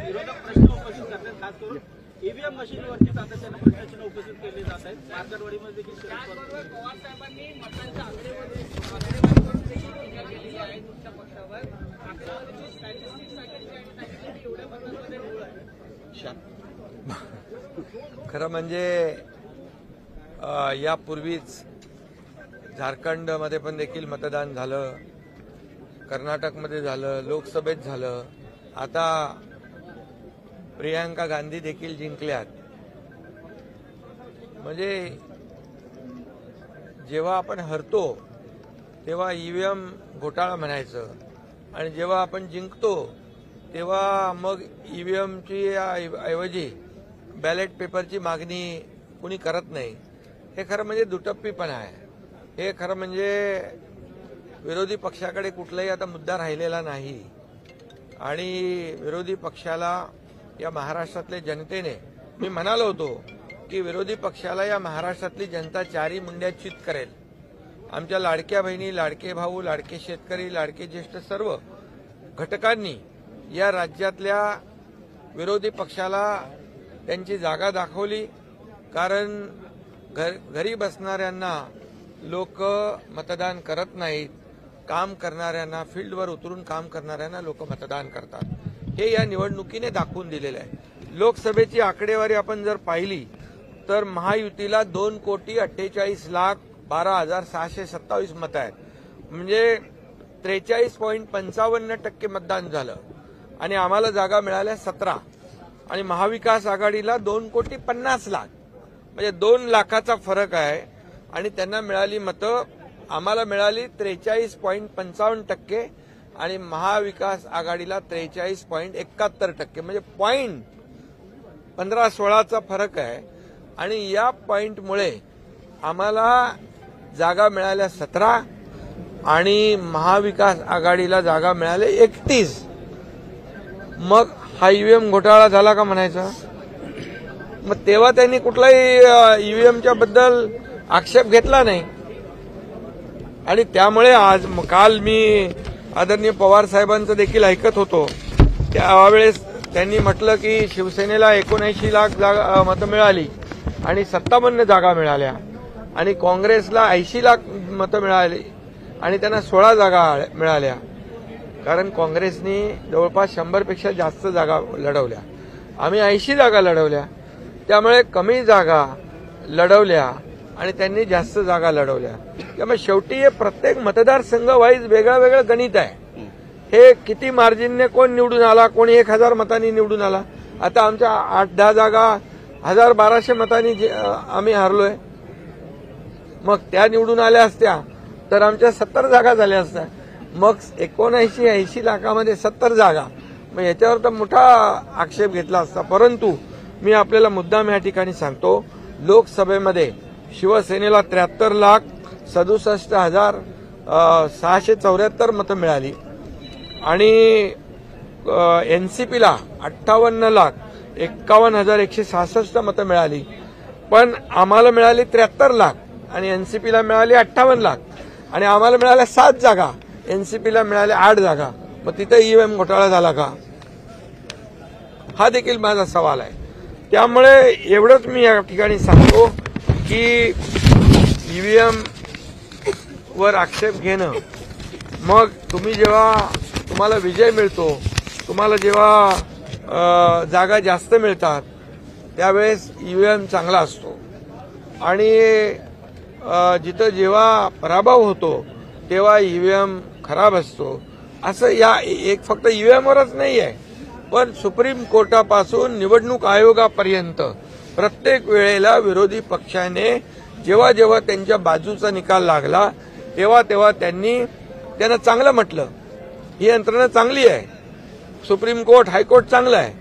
विरोधक प्रश्न उपस्थित करतात, खास करून ईव्हीएम मशीनवरती सातत्याने प्रश्न उपस्थित केले जात आहेत. मार्केटवाडीमध्ये देखील पवार साहेबांनी मतांच्या आकडेवारीवर देखील टीका केलेली आहे तुमच्या पक्षावर. आकडेवारीची स्टॅटिस्टिक्स सांगितली एवढ्या मतांमध्ये मूळ आहे. खरं म्हणजे यापूर्वीच झारखंडमध्ये पण देखील मतदान झालं, कर्नाटकमध्ये झालं, लोकसभेत झालं, आता प्रियांका गांधी देखील जिंकल्यात. म्हणजे जेव्हा आपण हरतो तेव्हा ईव्हीएम घोटाळा म्हणायचं आणि जेव्हा आपण जिंकतो तेव्हा मग ईव्हीएमची ऐवजी बॅलेट पेपरची मागणी कुणी करत नाही. हे खरं म्हणजे दुटप्पीपणा आहे. हे खरं म्हणजे विरोधी पक्षाकडे कुठलाही आता मुद्दा राहिलेला नाही आणि विरोधी पक्षाला या महाराष्ट्रातल्या जनतेने, मी म्हणालो होतो की विरोधी पक्षाला या महाराष्ट्रातली जनता चारी मुंड्या चित करेल. आमच्या लाडक्या बहिणी, लाडके भाऊ, लाडके शेतकरी, लाडके ज्येष्ठ सर्व घटकांनी या राज्यातल्या विरोधी पक्षाला त्यांची जागा दाखवली. कारण घरी बसणाऱ्यांना लोक मतदान करत नाहीत, काम करणाऱ्यांना, फील्डवर उतरून काम करणाऱ्यांना लोक मतदान करतात. हे या निवडणुकीने दाखवून दिलेलं आहे. लोकसभेची आकडेवारी आपण जर पाहिली तर महायुतीला 2,48,12,627 मतं आहेत. म्हणजे 43.55% मतदान झालं आणि आम्हाला जागा मिळाल्या 17 आणि महाविकास आघाडीला 2,50,00,000 म्हणजे 2 लाखाचा फरक आहे आणि त्यांना मिळाली मतं. आम्हाला मिळाली 43.55% आणि महाविकास आघाडीला 43.71%. म्हणजे 15-16चा फरक आहे आणि या पॉइंटमुळे आम्हाला जागा मिळाल्या 17 आणि महाविकास आघाडीला जागा मिळाल्या 31. मग हा ईव्हीएम घोटाळा झाला का म्हणायचा? मग तेव्हा त्यांनी कुठलाही ईव्हीएमच्या बद्दल आक्षेप घेतला नाही आणि त्यामुळे आज काल मी आदरणीय पवार साहेबांचं देखील ऐकत होतो. त्यावेळेस त्यांनी म्हटलं की शिवसेनेला 79 लाख मतं मिळाली आणि 57 जागा मिळाल्या आणि काँग्रेसला 80 लाख मतं मिळाली आणि त्यांना 16 जागा मिळाल्या. कारण काँग्रेसनी जवळपास 100पेक्षा जास्त जागा लढवल्या, आम्ही 80 जागा लढवल्या. त्यामुळे कमी जागा लढवल्या आणि त्यांनी जास्त जागा लढवल्या. त्यामुळे शेवटी हे प्रत्येक मतदारसंघ वाईज वेगळं वेगळं गणित आहे. हे किती मार्जिनने कोण निवडून आला, कोणी 1000 मतांनी निवडून आला. आता आमच्या 8-10 जागा 1000-1200 मतांनी आम्ही हारलोय. मग त्या निवडून आल्या असत्या तर आमच्या 70 जागा झाल्या असत्या. मग 79-80 लाखामध्ये 70 जागा, मग याच्यावर तर मोठा आक्षेप घेतला असता. परंतु मी आपल्याला मुद्दाम या ठिकाणी सांगतो, लोकसभेमध्ये शिवसेनेला 73,67,674 मतं मिळाली आणि एनसीपीला 58,51,166 मतं मिळाली. पण आम्हाला मिळाली 73 लाख आणि एनसीपीला मिळाली 58 लाख आणि आम्हाला मिळाल्या 7 जागा, एनसीपीला मिळाल्या 8 जागा. मग तिथे ईव्हीएम घोटाळा झाला का? हा देखील माझा सवाल आहे. त्यामुळे एवढंच मी या ठिकाणी सांगतो की ईव्हीएम वर आक्षेप घेणं, मग तुम्हाला विजय मिळतो, तुम्हाला जेव्हा जागा जास्त मिळतात त्यावेळेस ईव्हीएम चांगला असतो आणि जिथं जेव्हा पराभव होतो तेव्हा ईव्हीएम खराब असतो. असं या एक फक्त ईव्हीएमवरच नाही आहे, पण सुप्रीम कोर्टापासून निवडणूक आयोगापर्यंत प्रत्येक वेळेला विरोधी पक्षाने जेव्हा जेव्हा त्यांच्या बाजूचा निकाल लागला तेव्हा तेव्हा त्यांना चांगलं म्हटलं. ही यंत्रणा चांगली आहे, सुप्रीम कोर्ट, हायकोर्ट चांगलं आहे.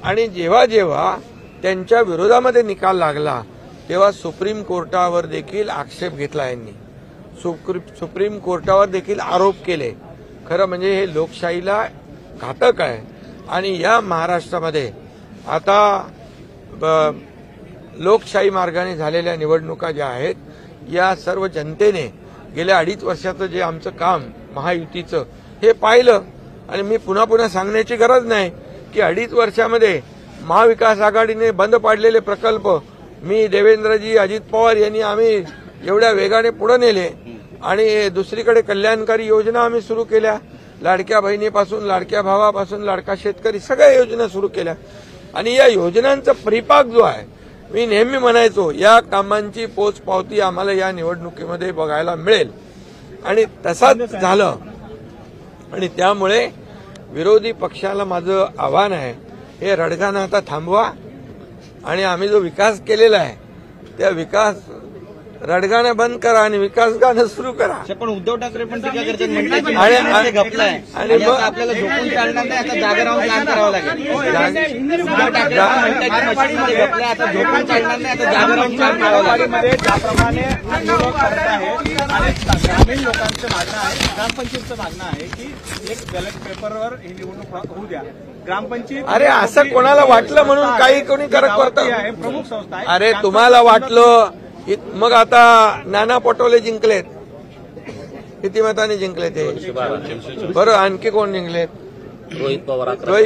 आणि जेव्हा जेव्हा त्यांच्या विरोधामध्ये निकाल लागला तेव्हा सुप्रीम कोर्टावर देखील आक्षेप घेतला यांनी. सुप्रीम कोर्टावर देखील आरोप केले. खरं म्हणजे हे लोकशाहीला घातक आहे. आणि या महाराष्ट्रामध्ये आता लोकशाही मार्गाने झालेल्या निवडणुका ज्या आहेत, या सर्व जनतेने गेल्या 2.5 वर्षाचं जे आमचं काम महायुतीचं हे पाहिलं. आणि मी पुन्हा पुन्हा सांगण्याची गरज नाही की 2.5 वर्षामध्ये महाविकास आघाडीने बंद पाडलेले प्रकल्प मी, देवेंद्रजी, अजित पवार यांनी आम्ही एवढ्या वेगाने पुढे नेले. आणि दुसरीकडे कल्याणकारी योजना आम्ही सुरू केल्या. लाडक्या बहिणीपासून, लाडक्या भावापासून, लाडका शेतकरी, सगळ्या योजना सुरू केल्या. आणि या योजनांचा परिपाक जो आहे, मी नेहमी म्हणायचो या कामांची पोचपावती आम्हाला या निवडणुकीमध्ये बघायला मिळेल. आणि तसाच झालं. आणि त्यामुळे विरोधी पक्षाला माझं आव्हान आहे, हे रडगाणं आता थांबवा. आणि आम्ही जो विकास केलेला आहे त्या विकास रडगाणं बंद करा आणि विकास गाणं सुरू करा. पण उद्धव ठाकरे पण टीका करतात, आणि मग आपल्याला झोपून चालणार नाही, आता जागा राहून काम करावं लागेल. उद्धव ठाकरे आता झोपून चालणार नाही, आता जागा राहून काम करावं लागेल. ज्याप्रमाणे आंदोलन करत आहे आणि ग्रामीण लोकांचं मागणं आहे, ग्रामपंचायतचं मागणं आहे की एक बॅलेट पेपरवर ही निवडणूक होऊ द्या. ग्रामपंचायत अरे असं कोणाला वाटलं म्हणून काही कोणी करत करतं. प्रमुख संस्था आहे. अरे तुम्हाला वाटलं मग आता नाना पटोले जिंकलेत, किती मतांनी जिंकले ते? बरं, आणखी कोण जिंकलेत? रोहित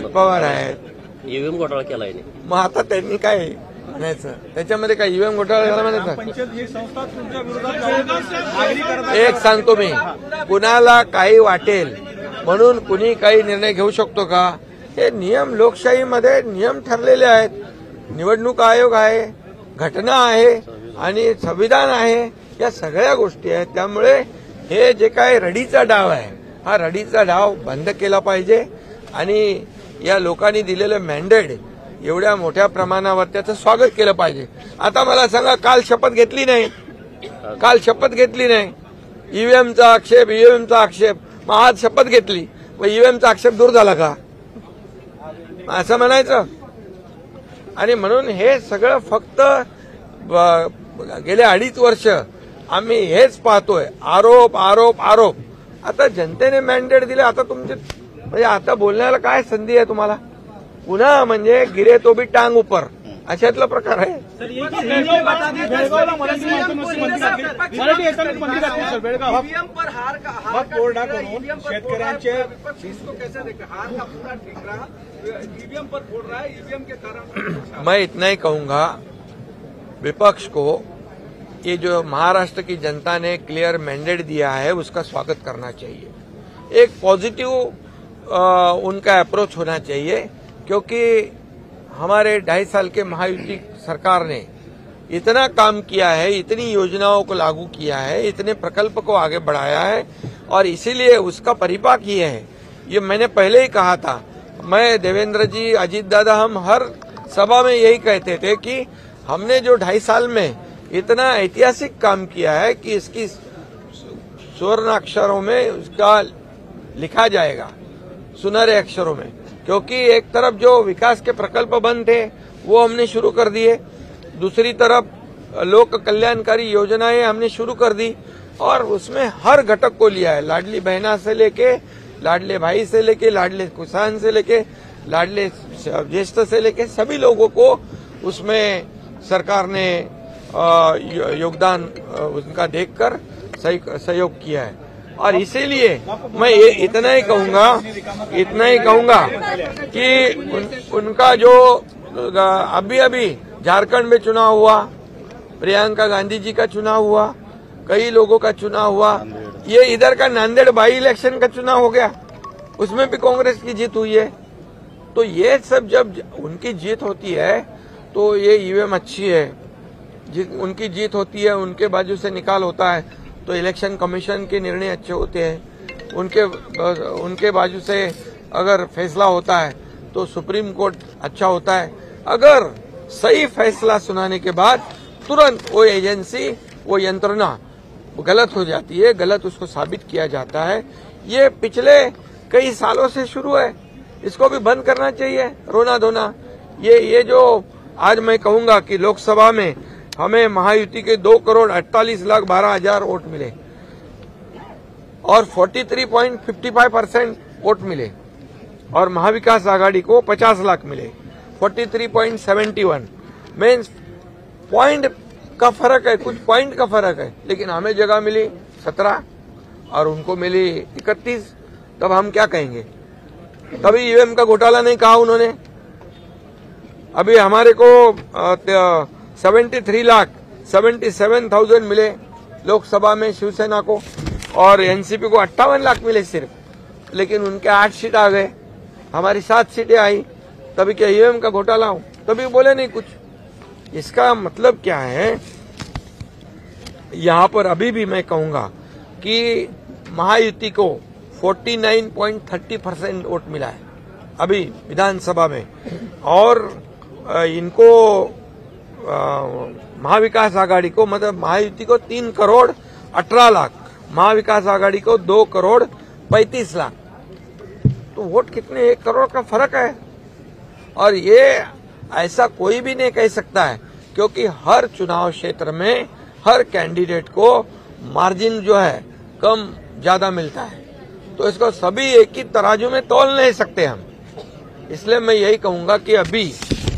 पवार आहेत. ईव्हीएम घोटाळा केलाय. मग आता त्यांनी काय म्हणायचं त्याच्यामध्ये? काय ईव्हीएम घोटाळा झाला म्हणायचं? एक सांगतो मी, कुणाला काही वाटेल म्हणून कुणी काही निर्णय घेऊ शकतो का? हे नियम, लोकशाहीमध्ये नियम ठरलेले आहेत. निवडणूक आयोग आहे, घटना आहे आणि संविधान आहे, या सगळ्या गोष्टी आहेत. त्यामुळे हे जे काय रडीचा डाव आहे, हा रडीचा डाव बंद केला पाहिजे. आणि या लोकांनी दिलेलं मॅन्डेट एवढ्या मोठ्या प्रमाणावर त्याचं स्वागत केलं पाहिजे. आता मला सांगा, काल शपथ घेतली नाही, ईव्हीएमचा आक्षेप, मग आज शपथ घेतली, मग ईव्हीएमचा आक्षेप दूर झाला का असं म्हणायचं? आणि म्हणून हे सगळं फक्त गेले 2.5 वर्ष आम्ही हेच पाहतोय, आरोप आरोप आरोप. आता जनतेने मॅन्डेट दिले, आता तुमचे म्हणजे आता बोलण्याला काय संधी आहे तुम्हाला? पुन्हा म्हणजे गिरे तो भी टांग ऊपर अशातला प्रकार आहे. मैं इतना ही कहूंगा विपक्ष को, ये जो महाराष्ट्र की जनता ने क्लियर मैंडेट दिया है उसका स्वागत करना चाहिए. एक पॉजिटिव उनका अप्रोच होना चाहिए, क्योंकि हमारे 2.5 साल के महायुति सरकार ने इतना काम किया है, इतनी योजनाओं को लागू किया है, इतने प्रकल्प को आगे बढ़ाया है. और इसीलिए उसका परिपाक ये है. ये मैंने पहले ही कहा था, मैं, देवेंद्र जी, अजीत दादा, हम हर सभा में यही कहते थे कि हमने जो 2.5 साल में इतना ऐतिहासिक काम किया है कि इसकी स्वर्ण अक्षरों में उसका लिखा जाएगा, सुनहरे अक्षरों में. क्योंकि एक तरफ जो विकास के प्रकल्प बंद थे वो हमने शुरू कर दिए, दूसरी तरफ लोक कल्याणकारी योजनाएं हमने शुरू कर दी और उसमें हर घटक को लिया है. लाडली बहना से लेके लाडले भाई से लेके लाडले किसान से लेके लाडले ज्येष्ठ से लेके सभी लोगों को उसमें सरकार ने योगदान उनका देखकर सहयोग किया है. और इसीलिए मैं ये इतना ही कहूंगा कि उनका जो अभी झारखंड में चुनाव हुआ, प्रियंका गांधी जी का चुनाव हुआ, कई लोगों का चुनाव हुआ, ये इधर का नांदेड़ बाई इलेक्शन का चुनाव हो गया, उसमें भी कांग्रेस की जीत हुई है. तो ये सब जब उनकी जीत होती है तो ये ईवीएम अच्छी है, उनकी जीत होती है, उनके बाजू से निकाल होता है तो इलेक्शन कमीशन के निर्णय अच्छे होते हैं, उनके बाजू से अगर फैसला होता है तो सुप्रीम कोर्ट अच्छा होता है. अगर सही फैसला सुनाने के बाद तुरंत वो एजेंसी, वो यंत्रणा गलत हो जाती है, गलत उसको साबित किया जाता है. ये पिछले कई सालों से शुरू है, इसको भी बंद करना चाहिए रोना धोना. ये जो आज मैं कहूंगा कि लोकसभा में हमें महायुति के 2,48,12,000 वोट मिले, और 43.55% वोट मिले और महाविकास आघाड़ी को 50 लाख मिले, 43.71 मीन्स पॉइंट का फर्क है, कुछ पॉइंट का फर्क है, लेकिन हमें जगह मिली 17 और उनको मिली 31। तब हम क्या कहेंगे? तभी ईवीएम का घोटाला नहीं कहा उन्होंने। अभी हमारे को 73,77,000 मिले लोकसभा में शिवसेना को और एनसीपी को 58 लाख मिले सिर्फ, लेकिन उनके 8 सीट आ गए, हमारी 7 सीटें आई। तभी क्या ईवीएम का घोटाला हो? तभी बोले नहीं कुछ। इसका मतलब क्या है? यहां पर अभी भी मैं कहूंगा कि महायुति को 49.30% वोट मिला है अभी विधानसभा में, और इनको महाविकास आघाड़ी को, मतलब महायुति को 3 करोड़ 18 लाख, महाविकास आघाड़ी को 2 करोड़ 35 लाख। तो वोट कितने, 1 करोड़ का फर्क है। और ये ऐसा कोई भी नहीं कह सकता है, क्योंकि हर चुनाव क्षेत्र में हर कैंडिडेट को मार्जिन जो है कम ज्यादा मिलता है, तो इसको सभी एक ही तराजू में तौल नहीं सकते हम। इसलिए मैं यही कहूंगा कि अभी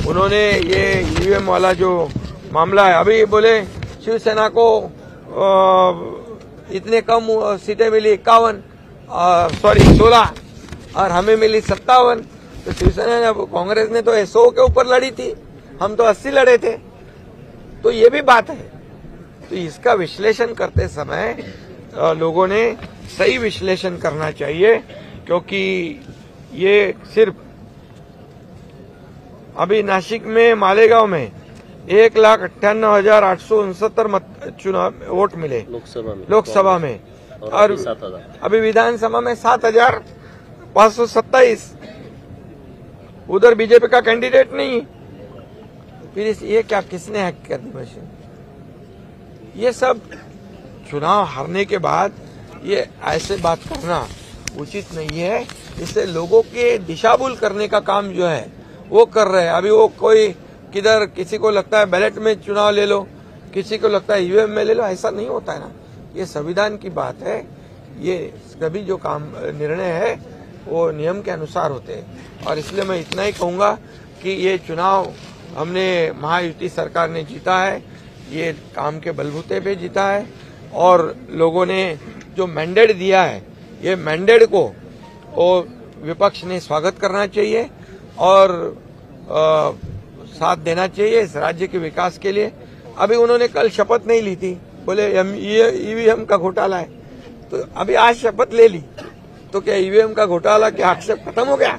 उन्होंने ये ईवीएम वाला जो मामला है, अभी बोले शिवसेना को इतने कम सीटें मिली 16 और हमें मिली 57। तो शिवसेना ने, कांग्रेस ने तो 100 के ऊपर लड़ी थी, हम तो 80 लड़े थे। तो ये भी बात है। तो इसका विश्लेषण करते समय लोगों ने सही विश्लेषण करना चाहिए, क्योंकि ये सिर्फ अभी नासिक में मालेगांव में 1,98,869 चुनाव वोट मिले लोकसभा में और अभी विधानसभा में 7,527। उधर बीजेपी का कैंडिडेट नहीं। फिर ये क्या, किसने हैक कर दी मशीन? ये सब चुनाव हारने के बाद ये ऐसे बात करना उचित नहीं है। इससे लोगों के दिशाभूल करने का काम जो है वो कर रहे हैं। अभी वो कोई किधर, किसी को लगता है बैलेट में चुनाव ले लो, किसी को लगता है ईवीएम में ले लो। ऐसा नहीं होता है ना, ये संविधान की बात है। ये सभी जो काम निर्णय है वो नियम के अनुसार होते हैं। और इसलिए मैं इतना ही कहूंगा कि ये चुनाव हमने, महायुति सरकार ने जीता है, ये काम के बलबूते पे जीता है। और लोगों ने जो मैंडेट दिया है, ये मैंडेट को वो विपक्ष ने स्वागत करना चाहिए और साथ देना चाहिए इस राज्य के विकास के लिए। अभी उन्होंने कल शपथ नहीं ली थी, बोले ईवीएम का घोटाला है, तो अभी आज शपथ ले ली, तो क्या ईवीएम का घोटाला के आक्षेप खत्म हो गया?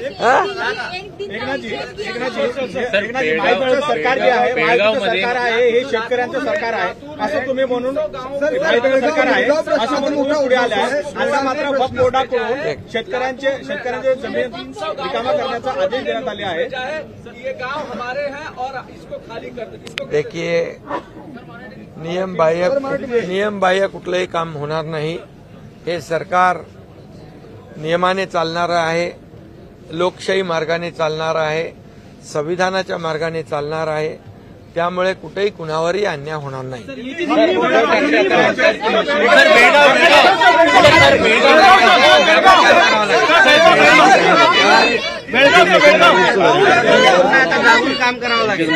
एकनाथ जी, महायुतीचं सरकार जे आहे, महायुतीचं सरकार आहे, हे शेतकऱ्यांचं सरकार आहे असं तुम्ही म्हणून, महायुतीचं सरकार आहे असं म्हणून तुम्ही पुढे आले आहे. आता मात्र वक्फ बोर्डाकडून शेतकऱ्यांचे जमीन रिकामा करण्याचा आदेश देण्यात आले आहे. ये गांव हमारे हैं और इसको खाली कर दो. देखिए, नियम बाह्य कुठलंही काम होणार नाही. हे सरकार नियमाने चालणारं आहे, लोकशाही मार्गाने चालणार आहे, संविधानाच्या मार्गाने चालणार आहे. त्यामुळे कुठेही कुणावरही अन्याय होणार नाही. काम करावं लागेल.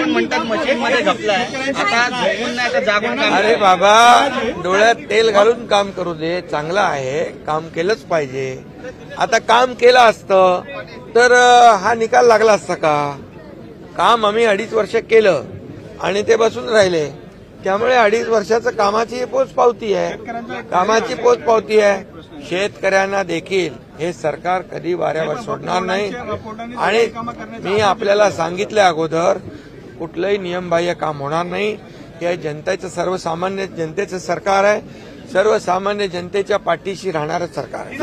म्हणतात मशीनमध्ये घपलाय, आता झोपून नाही तर जागून काम. अरे बाबा, डोळ्यात तेल घालून काम करू दे, चांगलं आहे, काम केलंच पाहिजे. आता काम केलं असतं तर हा निकाल लागला असता का? काम आम्ही 2.5 वर्ष केलं आणि ते बसून राहिले, त्यामुळे 2.5 वर्षाचं कामाची पोचपावती आहे, कामाची पोचपावती आहे. शेतकऱ्यांना देखील हे सरकार कधी वाऱ्यावर सोडणार नाही. आणि मी आपल्याला सांगितलं अगोदर, कुठलंही नियमबाह्य काम होणार नाही. हे जनतेचं, सर्वसामान्य जनतेचं सरकार आहे, सर्वसामान्य जनतेच्या पाठीशी राहणारं सरकार आहे.